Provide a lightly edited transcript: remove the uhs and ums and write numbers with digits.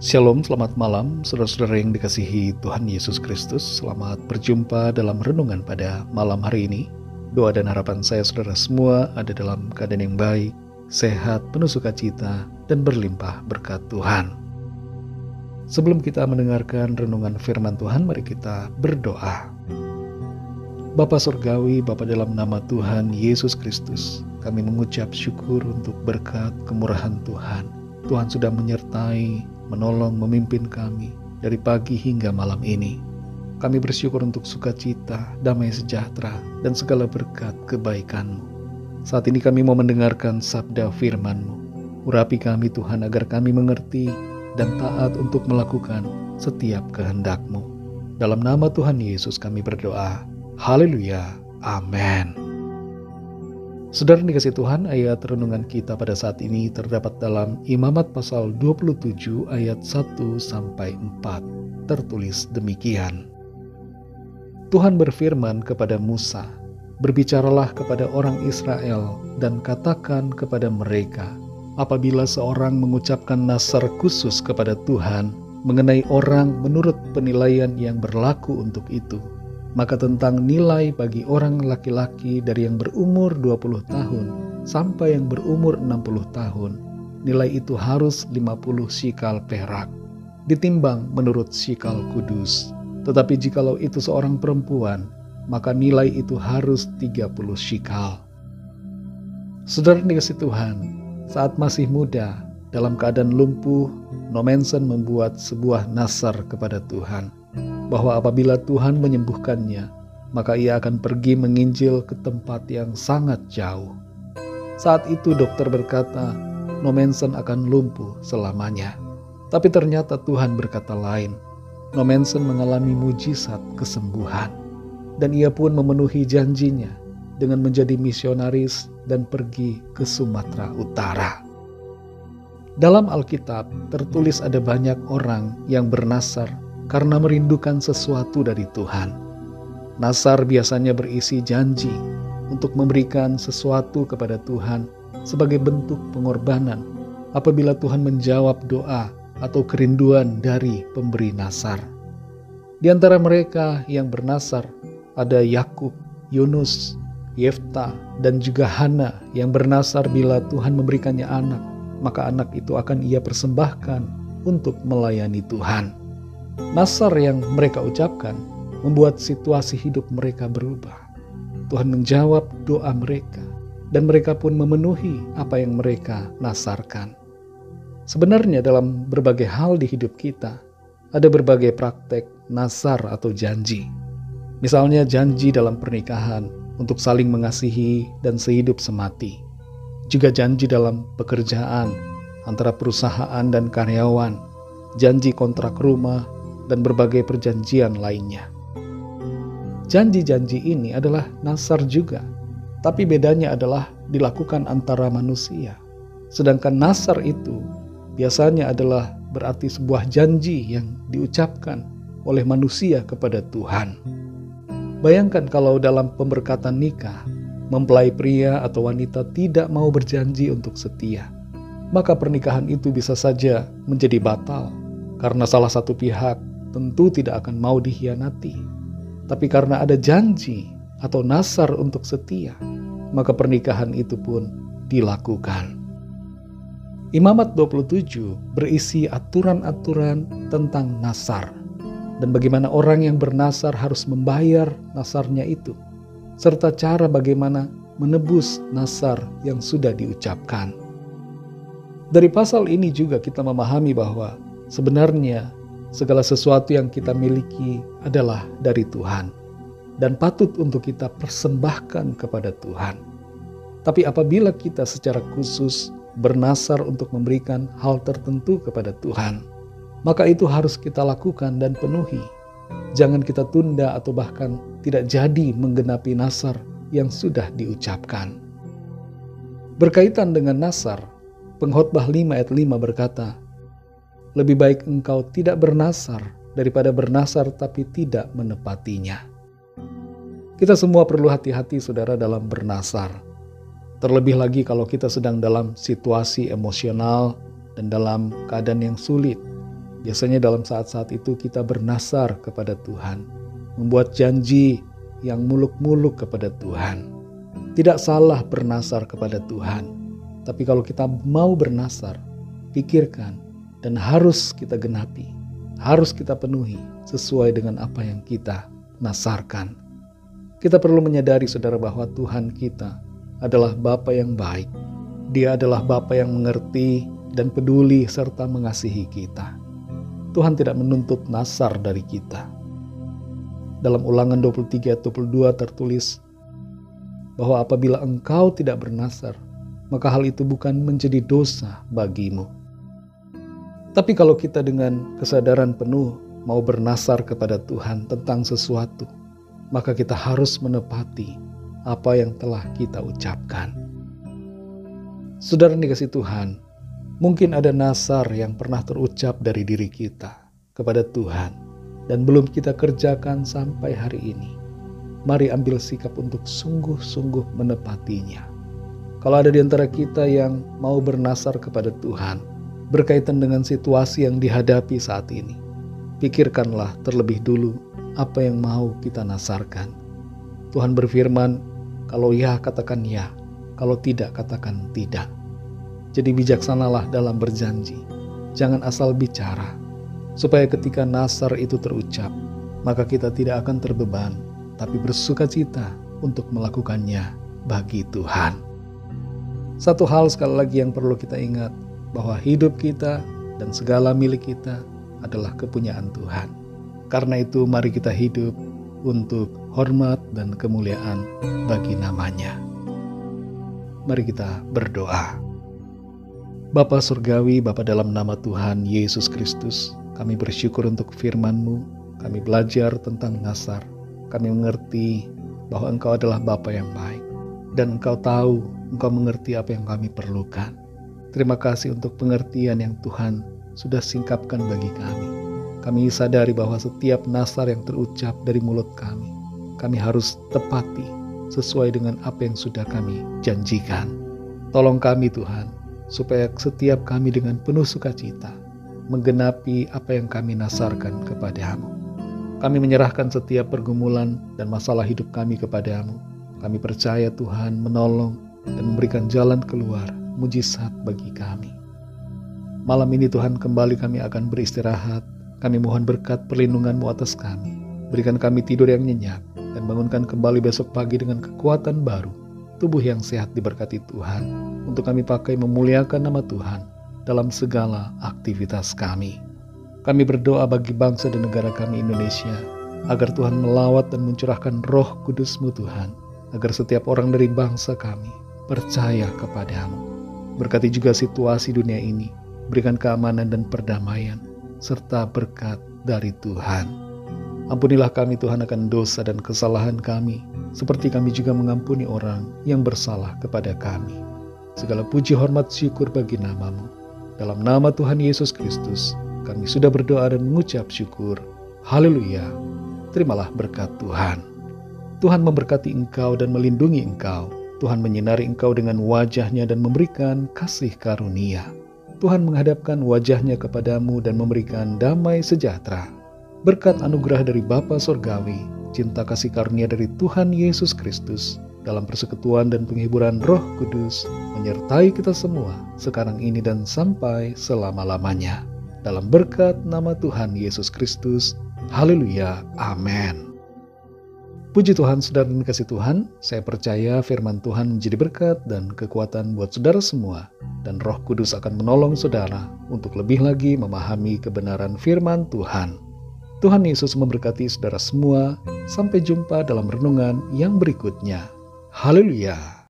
Shalom, selamat malam saudara-saudara yang dikasihi Tuhan Yesus Kristus. Selamat berjumpa dalam renungan pada malam hari ini. Doa dan harapan saya saudara semua ada dalam keadaan yang baik, sehat, penuh sukacita, dan berlimpah berkat Tuhan. Sebelum kita mendengarkan renungan firman Tuhan, mari kita berdoa. Bapa Surgawi, Bapa dalam nama Tuhan Yesus Kristus, kami mengucap syukur untuk berkat kemurahan Tuhan. Tuhan sudah menyertai, menolong, memimpin kami dari pagi hingga malam ini. Kami bersyukur untuk sukacita, damai sejahtera, dan segala berkat kebaikan-Mu. Saat ini kami mau mendengarkan sabda firman-Mu. Urapi kami Tuhan agar kami mengerti dan taat untuk melakukan setiap kehendak-Mu. Dalam nama Tuhan Yesus kami berdoa. Haleluya. Amin. Saudara dikasih Tuhan, ayat renungan kita pada saat ini terdapat dalam Imamat pasal 27 ayat 1-4. Tertulis demikian. Tuhan berfirman kepada Musa, "Berbicaralah kepada orang Israel dan katakan kepada mereka, apabila seorang mengucapkan nazar khusus kepada Tuhan mengenai orang menurut penilaian yang berlaku untuk itu, maka tentang nilai bagi orang laki-laki dari yang berumur 20 tahun sampai yang berumur 60 tahun, nilai itu harus 50 shikal perak, ditimbang menurut shikal kudus. Tetapi jikalau itu seorang perempuan, maka nilai itu harus 30 shikal." Saudara dikasih Tuhan, saat masih muda, dalam keadaan lumpuh, Nommensen membuat sebuah nazar kepada Tuhan, bahwa apabila Tuhan menyembuhkannya, maka ia akan pergi menginjil ke tempat yang sangat jauh. Saat itu dokter berkata, Nommensen akan lumpuh selamanya. Tapi ternyata Tuhan berkata lain. Nommensen mengalami mujizat kesembuhan. Dan ia pun memenuhi janjinya dengan menjadi misionaris dan pergi ke Sumatera Utara. Dalam Alkitab tertulis ada banyak orang yang bernazar karena merindukan sesuatu dari Tuhan. Nazar biasanya berisi janji untuk memberikan sesuatu kepada Tuhan sebagai bentuk pengorbanan apabila Tuhan menjawab doa atau kerinduan dari pemberi nazar. Di antara mereka yang bernazar ada Yakub, Yunus, Yefta, dan juga Hana yang bernazar bila Tuhan memberikannya anak, maka anak itu akan ia persembahkan untuk melayani Tuhan. Nazar yang mereka ucapkan membuat situasi hidup mereka berubah. Tuhan menjawab doa mereka dan mereka pun memenuhi apa yang mereka nazarkan. Sebenarnya dalam berbagai hal di hidup kita ada berbagai praktek nazar atau janji. Misalnya janji dalam pernikahan untuk saling mengasihi dan sehidup semati. Juga janji dalam pekerjaan antara perusahaan dan karyawan, janji kontrak rumah, dan berbagai perjanjian lainnya. Janji-janji ini adalah nazar juga, tapi bedanya adalah dilakukan antara manusia. Sedangkan nazar itu biasanya adalah berarti sebuah janji yang diucapkan oleh manusia kepada Tuhan. Bayangkan kalau dalam pemberkatan nikah, mempelai pria atau wanita tidak mau berjanji untuk setia, maka pernikahan itu bisa saja menjadi batal karena salah satu pihak tentu tidak akan mau dikhianati. Tapi karena ada janji atau nazar untuk setia, maka pernikahan itu pun dilakukan. Imamat 27 berisi aturan-aturan tentang nazar dan bagaimana orang yang bernazar harus membayar nazarnya itu, serta cara bagaimana menebus nazar yang sudah diucapkan. Dari pasal ini juga kita memahami bahwa sebenarnya segala sesuatu yang kita miliki adalah dari Tuhan dan patut untuk kita persembahkan kepada Tuhan. Tapi apabila kita secara khusus bernazar untuk memberikan hal tertentu kepada Tuhan, maka itu harus kita lakukan dan penuhi. Jangan kita tunda atau bahkan tidak jadi menggenapi nazar yang sudah diucapkan. Berkaitan dengan nazar, Pengkhotbah 5 ayat 5 berkata, "Lebih baik engkau tidak bernazar daripada bernazar tapi tidak menepatinya." Kita semua perlu hati-hati saudara dalam bernazar. Terlebih lagi kalau kita sedang dalam situasi emosional dan dalam keadaan yang sulit. Biasanya dalam saat-saat itu kita bernasar kepada Tuhan, membuat janji yang muluk-muluk kepada Tuhan. Tidak salah bernasar kepada Tuhan, tapi kalau kita mau bernasar, pikirkan dan harus kita genapi, harus kita penuhi sesuai dengan apa yang kita nasarkan. Kita perlu menyadari saudara bahwa Tuhan kita adalah Bapa yang baik. Dia adalah Bapa yang mengerti dan peduli serta mengasihi kita. Tuhan tidak menuntut nasar dari kita. Dalam Ulangan 23 ayat 22 tertulis bahwa apabila engkau tidak bernasar, maka hal itu bukan menjadi dosa bagimu. Tapi kalau kita dengan kesadaran penuh mau bernasar kepada Tuhan tentang sesuatu, maka kita harus menepati apa yang telah kita ucapkan. Saudara yang dikasihi Tuhan, mungkin ada nasar yang pernah terucap dari diri kita kepada Tuhan dan belum kita kerjakan sampai hari ini. Mari ambil sikap untuk sungguh-sungguh menepatinya. Kalau ada di antara kita yang mau bernasar kepada Tuhan berkaitan dengan situasi yang dihadapi saat ini, pikirkanlah terlebih dulu apa yang mau kita nasarkan. Tuhan berfirman, kalau ya katakan ya, kalau tidak katakan tidak. Jadi bijaksanalah dalam berjanji, jangan asal bicara, supaya ketika nasar itu terucap, maka kita tidak akan terbeban, tapi bersukacita untuk melakukannya bagi Tuhan. Satu hal sekali lagi yang perlu kita ingat, bahwa hidup kita dan segala milik kita adalah kepunyaan Tuhan. Karena itu mari kita hidup untuk hormat dan kemuliaan bagi namanya. Mari kita berdoa. Bapa Surgawi, Bapa dalam nama Tuhan Yesus Kristus, kami bersyukur untuk firman-Mu. Kami belajar tentang nasar. Kami mengerti bahwa Engkau adalah Bapa yang baik. Dan Engkau tahu, Engkau mengerti apa yang kami perlukan. Terima kasih untuk pengertian yang Tuhan sudah singkapkan bagi kami. Kami sadari bahwa setiap nasar yang terucap dari mulut kami harus tepati sesuai dengan apa yang sudah kami janjikan. Tolong kami Tuhan, supaya setiap kami dengan penuh sukacita menggenapi apa yang kami nasarkan kepadamu. Kami menyerahkan setiap pergumulan dan masalah hidup kami kepadamu. Kami percaya Tuhan menolong dan memberikan jalan keluar mujizat bagi kami. Malam ini Tuhan kembali kami akan beristirahat. Kami mohon berkat perlindungan-Mu atas kami. Berikan kami tidur yang nyenyak dan bangunkan kembali besok pagi dengan kekuatan baru. Tubuh yang sehat diberkati Tuhan. Untuk kami pakai memuliakan nama Tuhan dalam segala aktivitas kami. Kami berdoa bagi bangsa dan negara kami Indonesia, agar Tuhan melawat dan mencurahkan roh kudus-Mu Tuhan, agar setiap orang dari bangsa kami percaya kepadamu. Berkati juga situasi dunia ini, berikan keamanan dan perdamaian, serta berkat dari Tuhan. Ampunilah kami Tuhan akan dosa dan kesalahan kami, seperti kami juga mengampuni orang yang bersalah kepada kami. Segala puji hormat syukur bagi nama-Mu. Dalam nama Tuhan Yesus Kristus, kami sudah berdoa dan mengucap syukur. Haleluya. Terimalah berkat Tuhan. Tuhan memberkati engkau dan melindungi engkau. Tuhan menyinari engkau dengan wajah-Nya dan memberikan kasih karunia. Tuhan menghadapkan wajah-Nya kepadamu dan memberikan damai sejahtera. Berkat anugerah dari Bapa Surgawi, cinta kasih karunia dari Tuhan Yesus Kristus, dalam persekutuan dan penghiburan Roh Kudus, menyertai kita semua, sekarang ini dan sampai selama-lamanya. Dalam berkat nama Tuhan Yesus Kristus. Haleluya. Amin. Puji Tuhan, saudara dan kasih Tuhan, saya percaya firman Tuhan menjadi berkat dan kekuatan buat saudara semua, dan Roh Kudus akan menolong saudara untuk lebih lagi memahami kebenaran firman Tuhan. Tuhan Yesus memberkati saudara semua. Sampai jumpa dalam renungan yang berikutnya. Haleluya.